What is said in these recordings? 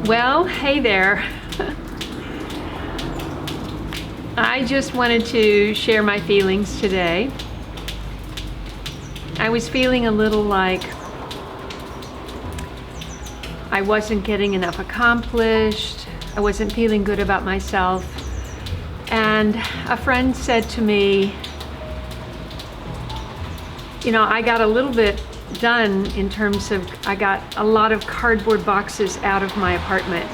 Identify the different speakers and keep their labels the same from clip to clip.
Speaker 1: Well, hey there. I just wanted to share my feelings today. I was feeling a little like I wasn't getting enough accomplished. I wasn't feeling good about myself. And a friend said to me, you know, I got a little bit done in terms of, I got a lot of cardboard boxes out of my apartment.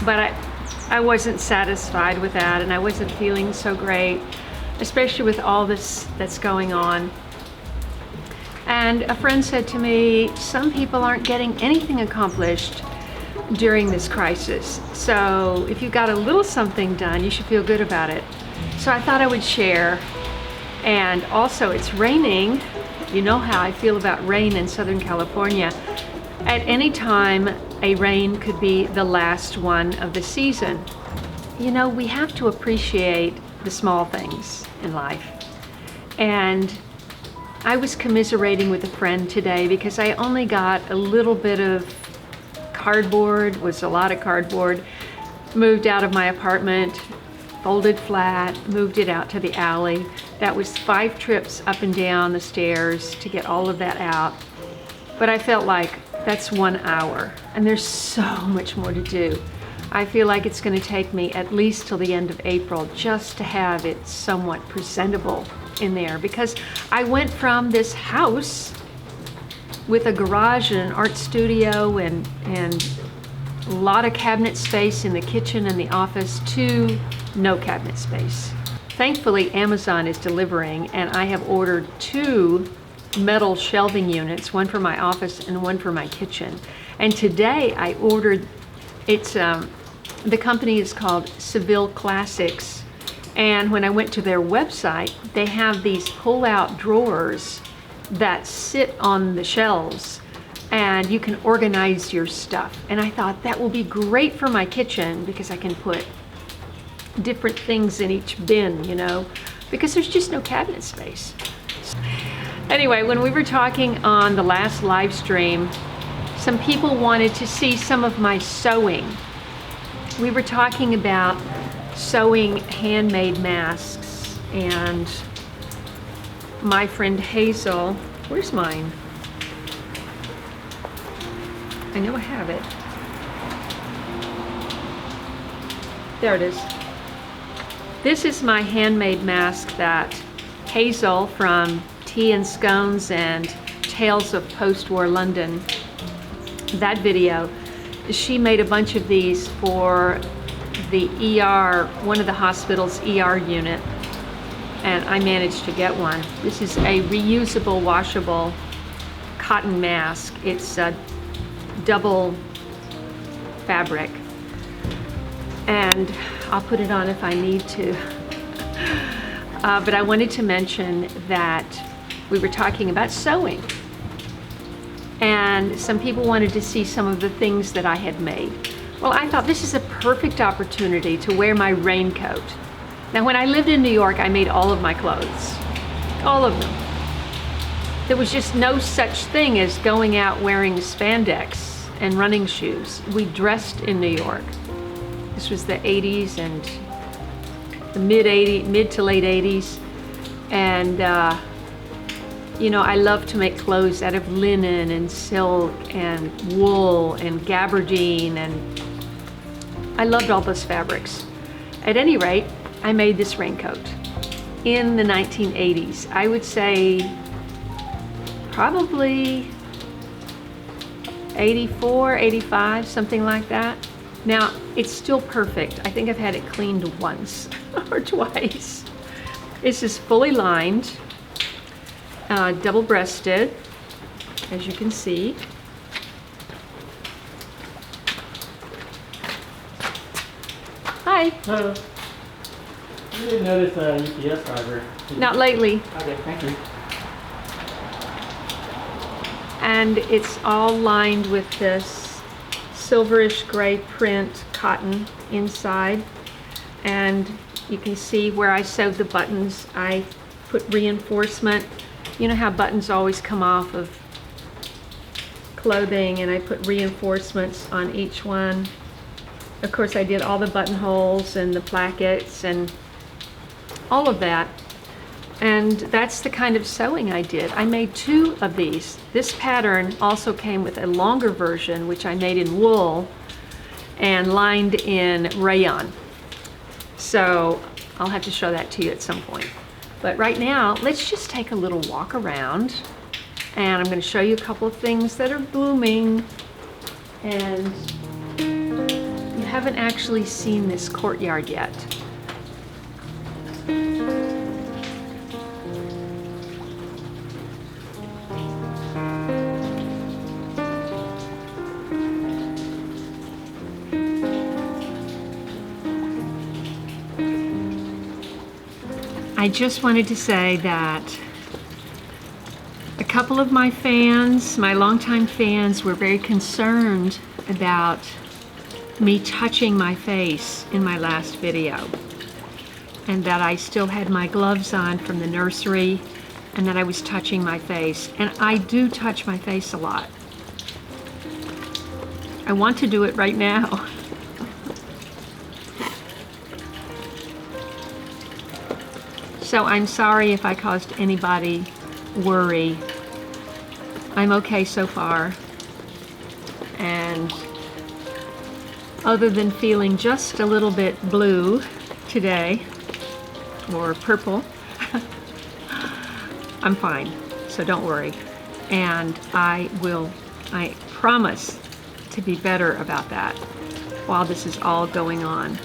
Speaker 1: But I wasn't satisfied with that, and I wasn't feeling so great, especially with all this that's going on. And a friend said to me, some people aren't getting anything accomplished during this crisis. So if you got a little something done, you should feel good about it. So I thought I would share. And also, it's raining. You know how I feel about rain in Southern California. At any time, a rain could be the last one of the season. You know, we have to appreciate the small things in life. And I was commiserating with a friend today because I only got a little bit of cardboard, was a lot of cardboard, moved out of my apartment, folded flat, moved it out to the alley. That was 5 trips up and down the stairs to get all of that out. But I felt like that's 1 hour, and there's so much more to do. I feel like it's going to take me at least till the end of April just to have it somewhat presentable in there, because I went from this house with a garage and an art studio and a lot of cabinet space in the kitchen and the office to no cabinet space. Thankfully, Amazon is delivering, and I have ordered 2 metal shelving units, one for my office and one for my kitchen. And today I ordered, the company is called Seville Classics, and when I went to their website, they have these pull-out drawers that sit on the shelves, and you can organize your stuff. And I thought that will be great for my kitchen because I can put different things in each bin, you know, because there's just no cabinet space. Anyway, when we were talking on the last live stream, some people wanted to see some of my sewing. We were talking about sewing handmade masks, and my friend Hazel, where's mine? I know I have it. There it is. This is my handmade mask that Hazel from Tea and Scones and Tales of Post-War London, that video, she made a bunch of these for the ER, one of the hospital's ER unit, and I managed to get one. This is a reusable, washable cotton mask. It's a double fabric, and I'll put it on if I need to. But I wanted to mention that we were talking about sewing, and some people wanted to see some of the things that I had made. Well, I thought this is a perfect opportunity to wear my raincoat. Now, when I lived in New York, I made all of my clothes, all of them. There was just no such thing as going out wearing spandex and running shoes. We dressed in New York. This was the 80s and the mid to late 80s. And, you know, I love to make clothes out of linen and silk and wool and gabardine, and I loved all those fabrics. At any rate, I made this raincoat in the 1980s. I would say probably 84, 85, something like that. Now, it's still perfect. I think I've had it cleaned once or twice. This is fully lined, double-breasted, as you can see. Hi.
Speaker 2: Hello. I didn't notice a UPS driver.
Speaker 1: Not lately.
Speaker 2: Okay, thank you.
Speaker 1: And it's all lined with this silverish gray print cotton inside. And you can see where I sewed the buttons. I put reinforcement. You know how buttons always come off of clothing, and I put reinforcements on each one. Of course, I did all the buttonholes and the plackets and all of that. And that's the kind of sewing I did. I made 2 of these. This pattern also came with a longer version, which I made in wool and lined in rayon. So I'll have to show that to you at some point. But right now, let's just take a little walk around, and I'm going to show you a couple of things that are blooming. And you haven't actually seen this courtyard yet. I just wanted to say that a couple of my fans, my longtime fans, were very concerned about me touching my face in my last video, and that I still had my gloves on from the nursery, and that I was touching my face. And I do touch my face a lot. I want to do it right now. So I'm sorry if I caused anybody worry. I'm okay so far. And other than feeling just a little bit blue today, or purple, I'm fine. So don't worry. And I promise to be better about that while this is all going on.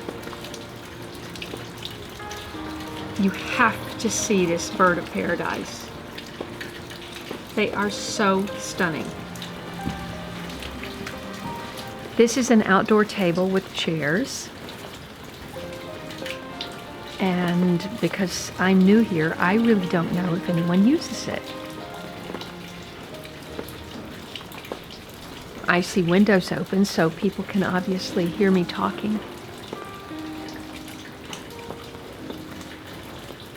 Speaker 1: You have to see this bird of paradise. They are so stunning. This is an outdoor table with chairs. And because I'm new here, I really don't know if anyone uses it. I see windows open, so people can obviously hear me talking.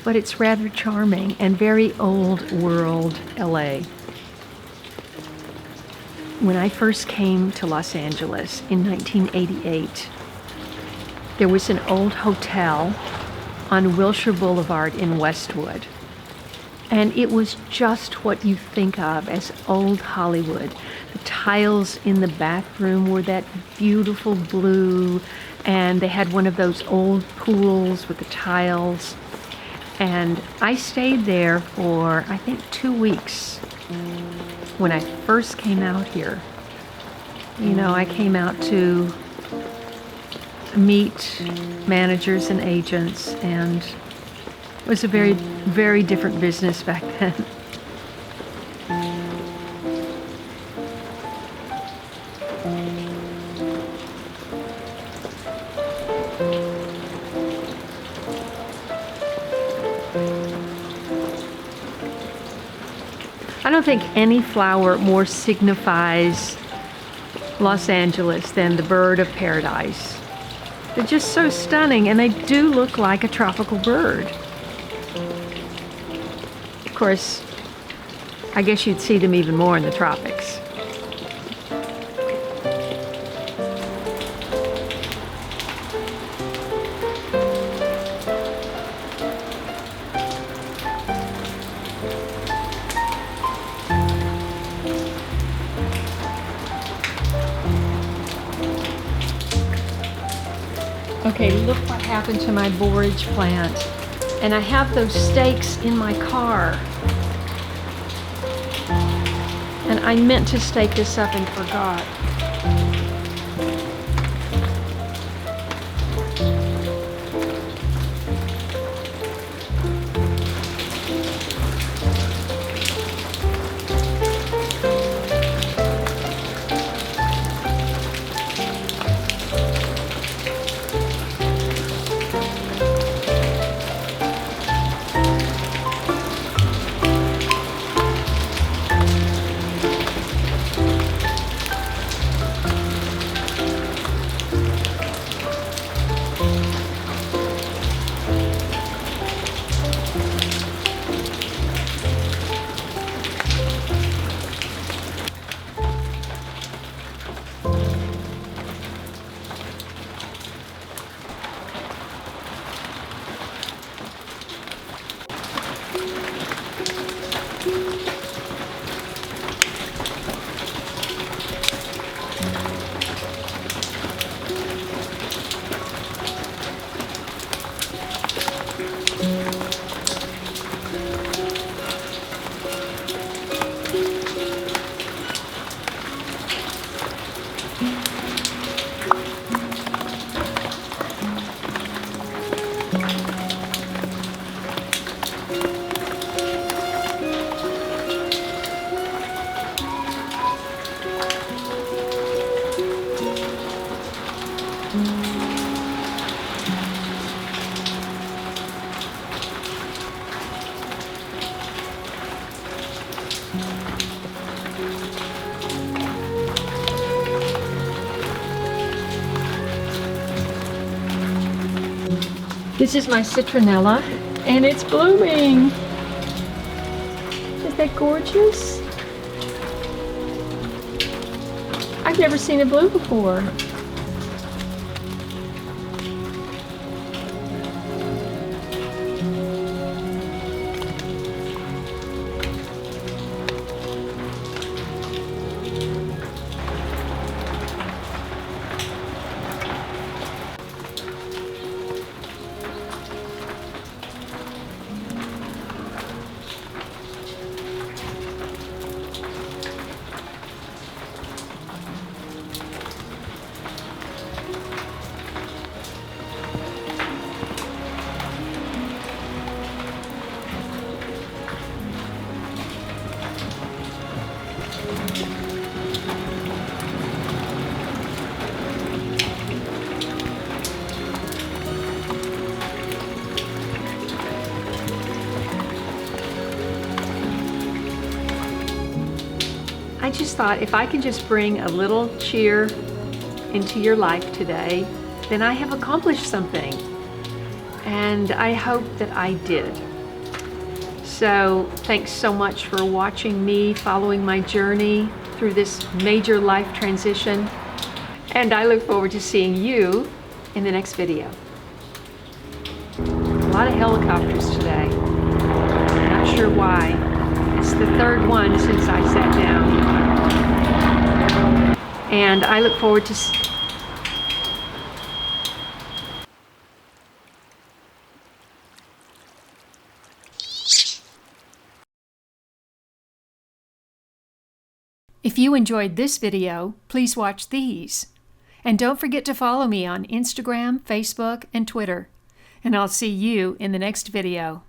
Speaker 1: But it's rather charming and very old world LA. When I first came to Los Angeles in 1988, there was an old hotel on Wilshire Boulevard in Westwood. And it was just what you think of as old Hollywood. The tiles in the bathroom were that beautiful blue, and they had one of those old pools with the tiles. And I stayed there for, I think, 2 weeks when I first came out here. You know, I came out to meet managers and agents, and it was a very, very different business back then. I don't think any flower more signifies Los Angeles than the bird of paradise. They're just so stunning, and they do look like a tropical bird. Of course, I guess you'd see them even more in the tropics. Okay, look what happened to my borage plant. And I have those stakes in my car. And I meant to stake this up and forgot. This is my citronella, and it's blooming. Is that gorgeous? I've never seen it bloom before. I just thought if I can just bring a little cheer into your life today, then I have accomplished something. And I hope that I did. So thanks so much for watching me, following my journey through this major life transition. And I look forward to seeing you in the next video. A lot of helicopters today. Not sure why. It's the third one since I sat down. And I look forward to If you enjoyed this video, please watch these. And don't forget to follow me on Instagram, Facebook, and Twitter. And I'll see you in the next video.